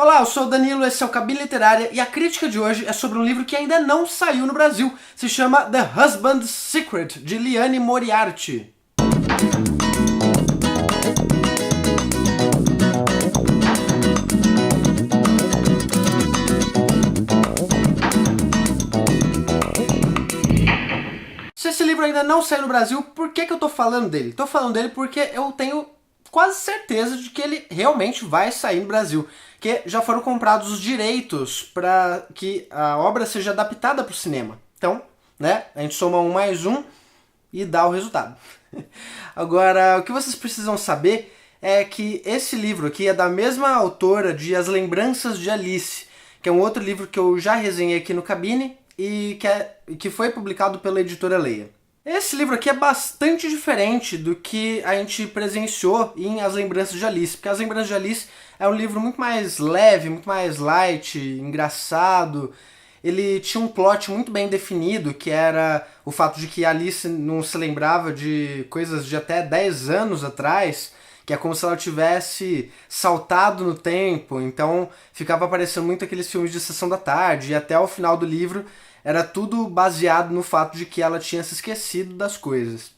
Olá, eu sou o Danilo, esse é o Cabine Literária e a crítica de hoje é sobre um livro que ainda não saiu no Brasil. Se chama The Husband's Secret, de Liane Moriarty. Se esse livro ainda não saiu no Brasil, por que eu tô falando dele? Tô falando dele porque eu tenho quase certeza de que ele realmente vai sair no Brasil. Que já foram comprados os direitos para que a obra seja adaptada para o cinema. Então, né, a gente soma um mais um e dá o resultado. Agora, o que vocês precisam saber é que esse livro aqui é da mesma autora de As Lembranças de Alice, que é um outro livro que eu já resenhei aqui no Cabine e que foi publicado pela editora Leia. Esse livro aqui é bastante diferente do que a gente presenciou em As Lembranças de Alice, porque As Lembranças de Alice é um livro muito mais leve, muito mais light, engraçado. Ele tinha um plot muito bem definido, que era o fato de que Alice não se lembrava de coisas de até 10 anos atrás, que é como se ela tivesse saltado no tempo, então ficava aparecendo muito aqueles filmes de sessão da tarde, e até o final do livro era tudo baseado no fato de que ela tinha se esquecido das coisas.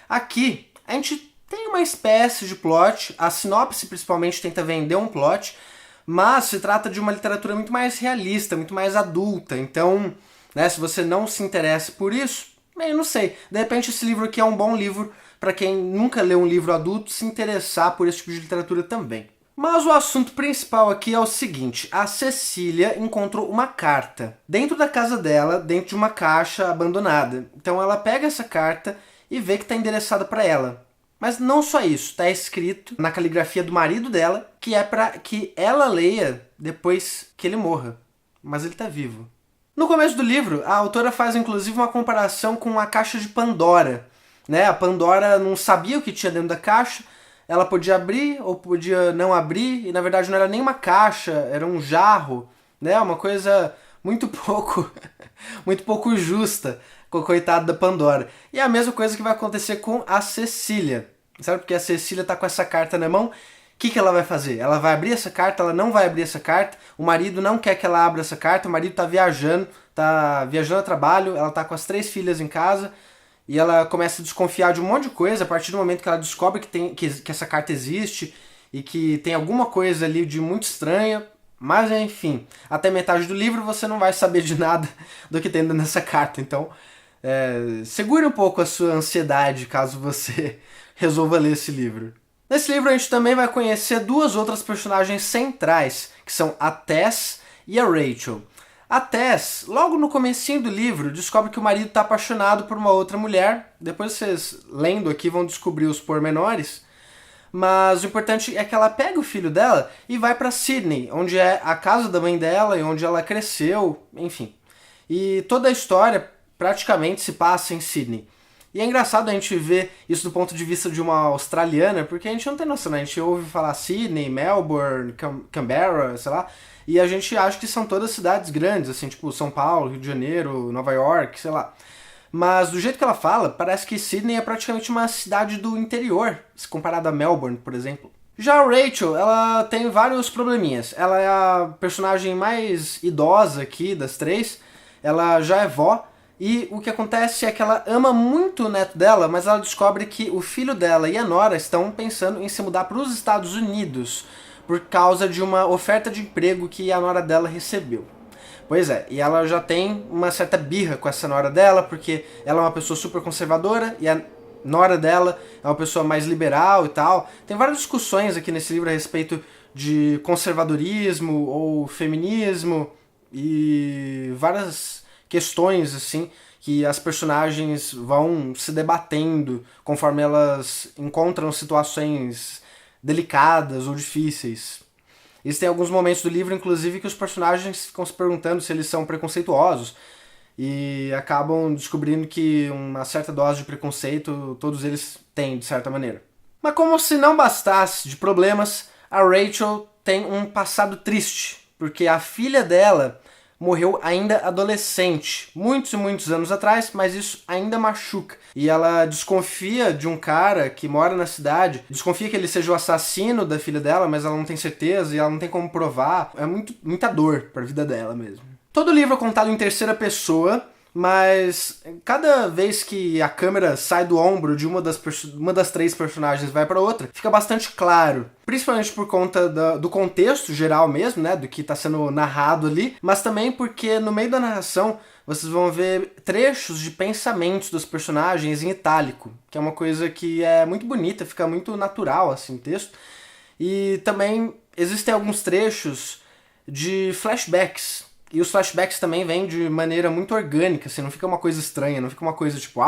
Aqui, a gente tem uma espécie de plot, a sinopse principalmente tenta vender um plot, mas se trata de uma literatura muito mais realista, muito mais adulta, então, né, se você não se interessa por isso, bem, não sei, de repente esse livro aqui é um bom livro para quem nunca leu um livro adulto se interessar por esse tipo de literatura também. Mas o assunto principal aqui é o seguinte, a Cecília encontrou uma carta dentro da casa dela, dentro de uma caixa abandonada. Então ela pega essa carta e vê que está endereçada para ela. Mas não só isso, está escrito na caligrafia do marido dela, que é para que ela leia depois que ele morra. Mas ele está vivo. No começo do livro, a autora faz inclusive uma comparação com a caixa de Pandora. Né? A Pandora não sabia o que tinha dentro da caixa, ela podia abrir ou podia não abrir, e na verdade não era nem uma caixa, era um jarro, né? Uma coisa muito pouco, muito pouco justa com o coitado da Pandora. E é a mesma coisa que vai acontecer com a Cecília, sabe? Porque a Cecília tá com essa carta na mão, o que ela vai fazer? Ela vai abrir essa carta, ela não vai abrir essa carta, o marido não quer que ela abra essa carta, o marido tá viajando a trabalho, ela tá com as 3 filhas em casa, e ela começa a desconfiar de um monte de coisa a partir do momento que ela descobre que essa carta existe e que tem alguma coisa ali de muito estranha. Mas enfim, até metade do livro você não vai saber de nada do que tem nessa carta. Então, segure um pouco a sua ansiedade caso você resolva ler esse livro. Nesse livro a gente também vai conhecer 2 outras personagens centrais, que são a Tess e a Rachel. A Tess, logo no comecinho do livro, descobre que o marido está apaixonado por uma outra mulher. Depois vocês, lendo aqui, vão descobrir os pormenores. Mas o importante é que ela pega o filho dela e vai para Sydney, onde é a casa da mãe dela e onde ela cresceu, enfim. E toda a história praticamente se passa em Sydney. E é engraçado a gente ver isso do ponto de vista de uma australiana, porque a gente não tem noção, né? A gente ouve falar Sydney, Melbourne, Canberra, sei lá, e a gente acha que são todas cidades grandes, assim, tipo São Paulo, Rio de Janeiro, Nova York, sei lá. Mas do jeito que ela fala, parece que Sydney é praticamente uma cidade do interior, se comparado a Melbourne, por exemplo. Já a Rachel, ela tem vários probleminhas. Ela é a personagem mais idosa aqui das 3, ela já é vó, e o que acontece é que ela ama muito o neto dela, mas ela descobre que o filho dela e a nora estão pensando em se mudar para os Estados Unidos por causa de uma oferta de emprego que a nora dela recebeu. Pois é, e ela já tem uma certa birra com essa nora dela, porque ela é uma pessoa super conservadora e a nora dela é uma pessoa mais liberal e tal. Tem várias discussões aqui nesse livro a respeito de conservadorismo ou feminismo e várias questões assim que as personagens vão se debatendo conforme elas encontram situações delicadas ou difíceis. Existem alguns momentos do livro, inclusive, que os personagens ficam se perguntando se eles são preconceituosos e acabam descobrindo que uma certa dose de preconceito todos eles têm, de certa maneira. Mas como se não bastasse de problemas, a Rachel tem um passado triste, porque a filha dela morreu ainda adolescente, muitos e muitos anos atrás, mas isso ainda machuca. E ela desconfia de um cara que mora na cidade, desconfia que ele seja o assassino da filha dela, mas ela não tem certeza e ela não tem como provar. É muita dor pra vida dela mesmo. Todo o livro é contado em terceira pessoa, mas cada vez que a câmera sai do ombro de uma das três personagens e vai para outra, fica bastante claro. Principalmente por conta do contexto geral mesmo, né, do que está sendo narrado ali, mas também porque no meio da narração vocês vão ver trechos de pensamentos dos personagens em itálico, que é uma coisa que é muito bonita, fica muito natural assim o texto. E também existem alguns trechos de flashbacks. E os flashbacks também vêm de maneira muito orgânica, assim, não fica uma coisa estranha, não fica uma coisa tipo,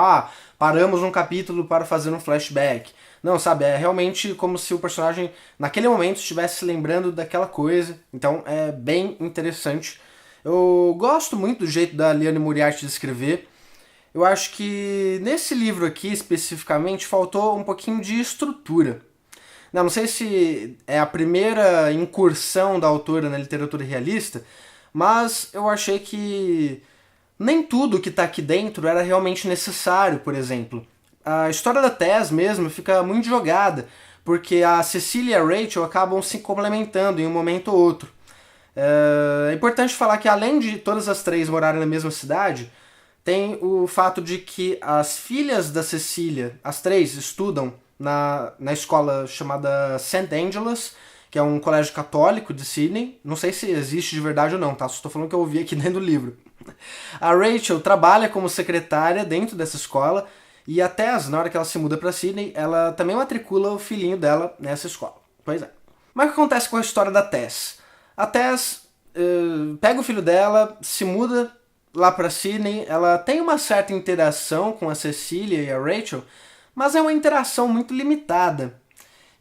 paramos um capítulo para fazer um flashback. Não, sabe, é realmente como se o personagem, naquele momento, estivesse se lembrando daquela coisa. Então é bem interessante. Eu gosto muito do jeito da Liane Moriarty de escrever. Eu acho que nesse livro aqui, especificamente, faltou um pouquinho de estrutura. Não sei se é a primeira incursão da autora na literatura realista, mas eu achei que nem tudo que está aqui dentro era realmente necessário, por exemplo. A história da Tess mesmo fica muito jogada, porque a Cecília e a Rachel acabam se complementando em um momento ou outro. É importante falar que além de todas as três morarem na mesma cidade, tem o fato de que as filhas da Cecília, as três, estudam na escola chamada St. Angela's, que é um colégio católico de Sydney. Não sei se existe de verdade ou não, tá? Só estou falando que eu ouvi aqui dentro do livro. A Rachel trabalha como secretária dentro dessa escola e a Tess, na hora que ela se muda para Sydney, ela também matricula o filhinho dela nessa escola. Pois é. Mas o que acontece com a história da Tess? A Tess pega o filho dela, se muda lá para Sydney, ela tem uma certa interação com a Cecília e a Rachel, mas é uma interação muito limitada.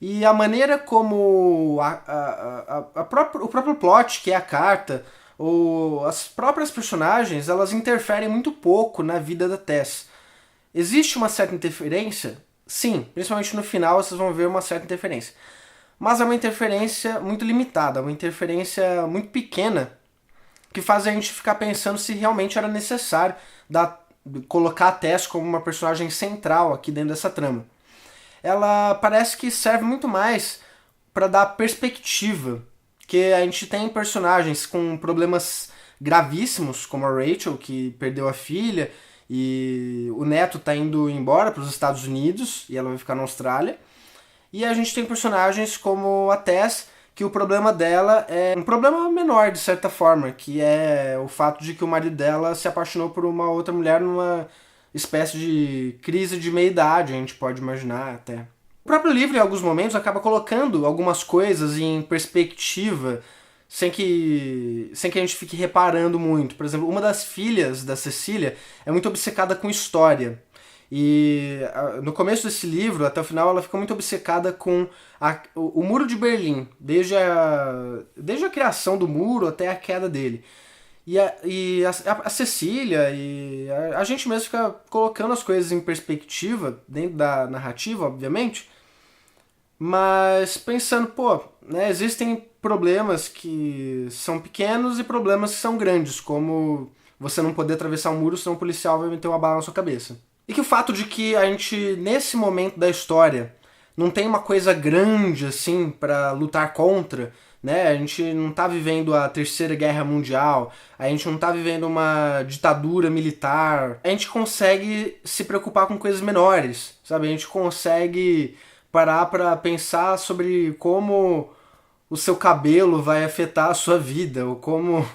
E a maneira como o próprio plot, que é a carta, ou as próprias personagens, elas interferem muito pouco na vida da Tess. Existe uma certa interferência? Sim, principalmente no final vocês vão ver uma certa interferência. Mas é uma interferência muito limitada, uma interferência muito pequena, que faz a gente ficar pensando se realmente era necessário colocar a Tess como uma personagem central aqui dentro dessa trama. Ela parece que serve muito mais para dar perspectiva, que a gente tem personagens com problemas gravíssimos, como a Rachel, que perdeu a filha, e o neto tá indo embora para os Estados Unidos, e ela vai ficar na Austrália. E a gente tem personagens como a Tess, que o problema dela é um problema menor, de certa forma, que é o fato de que o marido dela se apaixonou por uma outra mulher numa espécie de crise de meia-idade, a gente pode imaginar até. O próprio livro, em alguns momentos, acaba colocando algumas coisas em perspectiva, sem que a gente fique reparando muito. Por exemplo, uma das filhas da Cecília é muito obcecada com história. E no começo desse livro, até o final, ela fica muito obcecada com o Muro de Berlim, desde a criação do muro até a queda dele. E a Cecília e a gente mesmo fica colocando as coisas em perspectiva, dentro da narrativa, obviamente, mas pensando, né, existem problemas que são pequenos e problemas que são grandes, como você não poder atravessar um muro senão o policial vai meter uma bala na sua cabeça. E que o fato de que a gente, nesse momento da história, não tem uma coisa grande assim para lutar contra, né? A gente não tá vivendo a Terceira Guerra Mundial, a gente não tá vivendo uma ditadura militar. A gente consegue se preocupar com coisas menores, sabe? A gente consegue parar para pensar sobre como o seu cabelo vai afetar a sua vida, ou como,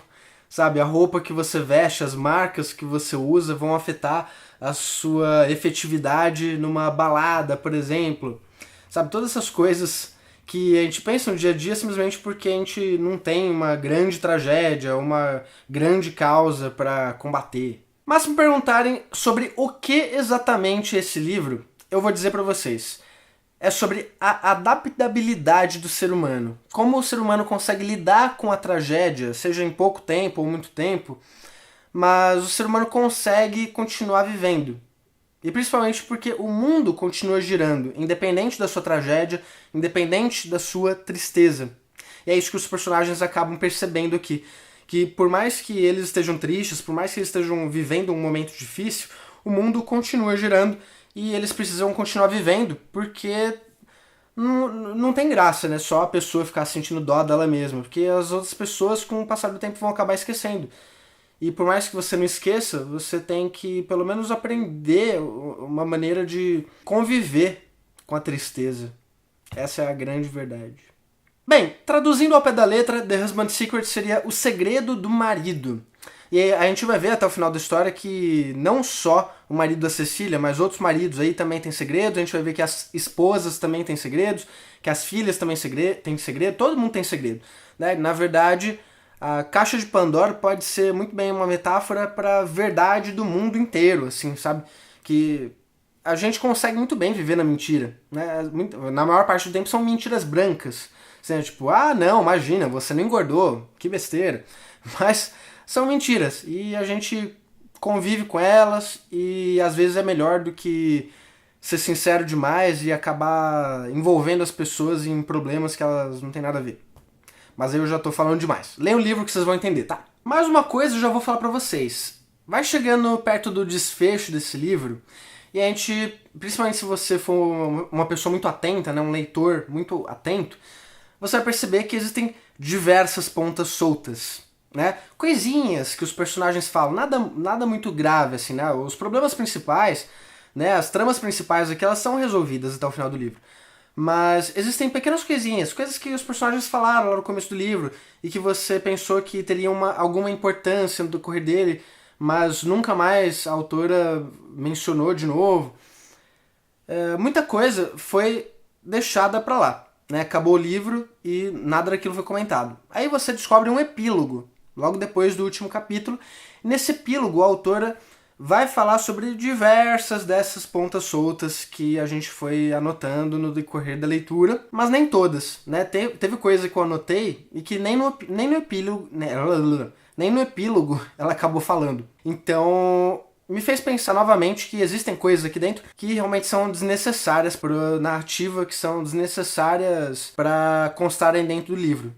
sabe, a roupa que você veste, as marcas que você usa vão afetar a sua efetividade numa balada, por exemplo. Sabe, todas essas coisas que a gente pensa no dia a dia simplesmente porque a gente não tem uma grande tragédia, uma grande causa para combater. Mas se me perguntarem sobre o que exatamente é esse livro, eu vou dizer para vocês. É sobre a adaptabilidade do ser humano. Como o ser humano consegue lidar com a tragédia, seja em pouco tempo ou muito tempo, mas o ser humano consegue continuar vivendo. E principalmente porque o mundo continua girando, independente da sua tragédia, independente da sua tristeza. E é isso que os personagens acabam percebendo aqui. que por mais que eles estejam tristes, por mais que eles estejam vivendo um momento difícil, o mundo continua girando e eles precisam continuar vivendo, porque não tem graça, né? Só a pessoa ficar sentindo dó dela mesma, porque as outras pessoas, com o passar do tempo, vão acabar esquecendo. E por mais que você não esqueça, você tem que pelo menos aprender uma maneira de conviver com a tristeza. Essa é a grande verdade. Bem, traduzindo ao pé da letra, The Husband's Secret seria o segredo do marido. E aí a gente vai ver até o final da história que não só o marido da Cecília, mas outros maridos aí também têm segredos. A gente vai ver que as esposas também têm segredos, que as filhas também têm segredo, todo mundo tem segredo, né? Na verdade, a caixa de Pandora pode ser muito bem uma metáfora para a verdade do mundo inteiro, assim, sabe? Que a gente consegue muito bem viver na mentira, né? Na maior parte do tempo são mentiras brancas. Assim, tipo, ah, não, imagina, você não engordou, que besteira. Mas são mentiras e a gente convive com elas e às vezes é melhor do que ser sincero demais e acabar envolvendo as pessoas em problemas que elas não têm nada a ver. Mas aí eu já tô falando demais. Leia o livro que vocês vão entender, tá? Mais uma coisa eu já vou falar pra vocês. Vai chegando perto do desfecho desse livro e a gente, principalmente se você for uma pessoa muito atenta, né, um leitor muito atento, você vai perceber que existem diversas pontas soltas, né? Coisinhas que os personagens falam, nada muito grave, assim, né? Os problemas principais, né, as tramas principais aqui, elas são resolvidas até o final do livro. Mas existem pequenas coisinhas, coisas que os personagens falaram lá no começo do livro e que você pensou que teriam alguma importância no decorrer dele, mas nunca mais a autora mencionou de novo. Muita coisa foi deixada pra lá, né? Acabou o livro e nada daquilo foi comentado. Aí você descobre um epílogo, logo depois do último capítulo. Nesse epílogo, a autora vai falar sobre diversas dessas pontas soltas que a gente foi anotando no decorrer da leitura, mas nem todas, né? Teve coisa que eu anotei e que nem no epílogo, né? Nem no epílogo ela acabou falando. Então me fez pensar novamente que existem coisas aqui dentro que realmente são desnecessárias para a narrativa, que são desnecessárias para constarem dentro do livro.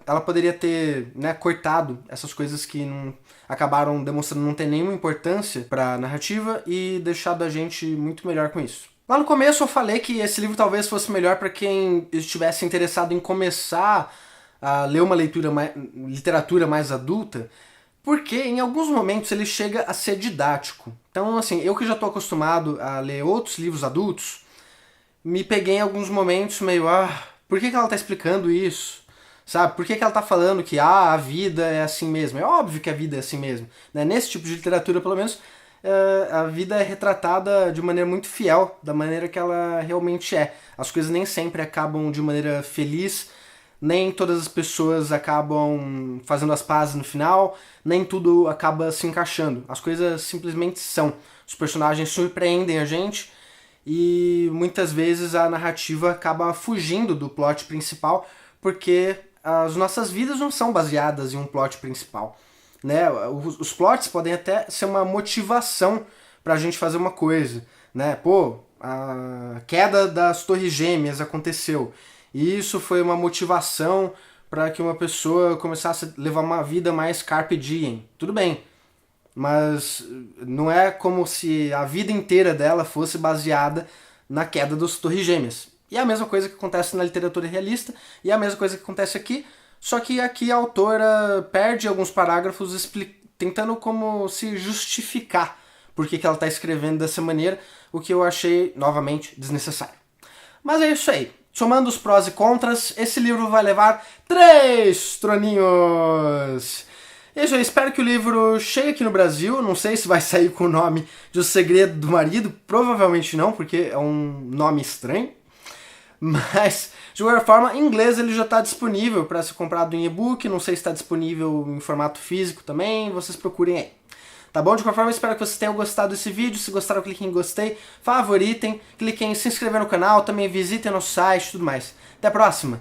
Ela poderia ter, né, cortado essas coisas que não acabaram demonstrando não ter nenhuma importância para a narrativa e deixado a gente muito melhor com isso. Lá no começo eu falei que esse livro talvez fosse melhor para quem estivesse interessado em começar a ler uma literatura mais adulta, porque em alguns momentos ele chega a ser didático. Então, assim, eu que já estou acostumado a ler outros livros adultos, me peguei em alguns momentos meio, por que ela está explicando isso? Sabe, por que ela está falando que a vida é assim mesmo? É óbvio que a vida é assim mesmo, né? Nesse tipo de literatura, pelo menos, a vida é retratada de maneira muito fiel, da maneira que ela realmente é. As coisas nem sempre acabam de maneira feliz, nem todas as pessoas acabam fazendo as pazes no final, nem tudo acaba se encaixando. As coisas simplesmente são. Os personagens surpreendem a gente e muitas vezes a narrativa acaba fugindo do plot principal, porque as nossas vidas não são baseadas em um plot principal, né? Os plots podem até ser uma motivação pra gente fazer uma coisa, né? Pô, a queda das Torres Gêmeas aconteceu. E isso foi uma motivação para que uma pessoa começasse a levar uma vida mais carpe diem. Tudo bem, mas não é como se a vida inteira dela fosse baseada na queda das Torres Gêmeas. E é a mesma coisa que acontece na literatura realista, e é a mesma coisa que acontece aqui, só que aqui a autora perde alguns parágrafos tentando como se justificar por que ela está escrevendo dessa maneira, o que eu achei, novamente, desnecessário. Mas é isso aí. Somando os prós e contras, esse livro vai levar 3 troninhos! É isso aí, espero que o livro chegue aqui no Brasil. Não sei se vai sair com o nome de O Segredo do Marido, provavelmente não, porque é um nome estranho. Mas, de qualquer forma, em inglês ele já está disponível para ser comprado em e-book. Não sei se está disponível em formato físico também, vocês procurem aí. Tá bom? De qualquer forma, espero que vocês tenham gostado desse vídeo. Se gostaram, cliquem em gostei, favoritem, cliquem em se inscrever no canal, também visitem nosso site e tudo mais. Até a próxima!